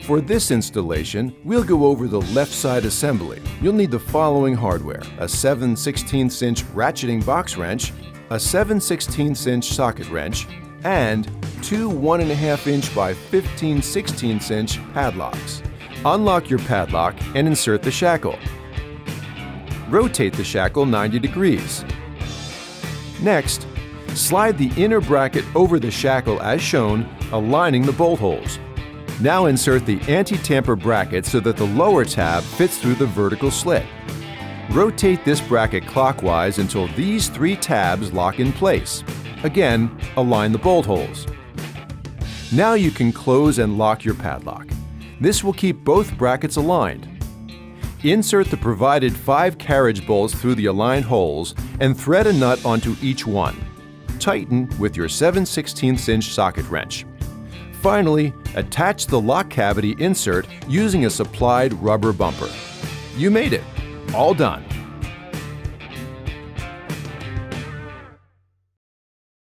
For this installation, we'll go over the left side assembly. You'll need the following hardware: a 7/16" ratcheting box wrench, a 7/16" socket wrench, and two 1.5" by 15/16" padlocks. Unlock your padlock and insert the shackle. Rotate the shackle 90 degrees. Next, slide the inner bracket over the shackle as shown, aligning the bolt holes. Now insert the anti-tamper bracket so that the lower tab fits through the vertical slit. Rotate this bracket clockwise until these three tabs lock in place. Again, align the bolt holes. Now you can close and lock your padlock. This will keep both brackets aligned. Insert the provided 5 carriage bolts through the aligned holes and thread a nut onto each one. Tighten with your 7/16" socket wrench. Finally, attach the lock cavity insert using a supplied rubber bumper. You made it! All done!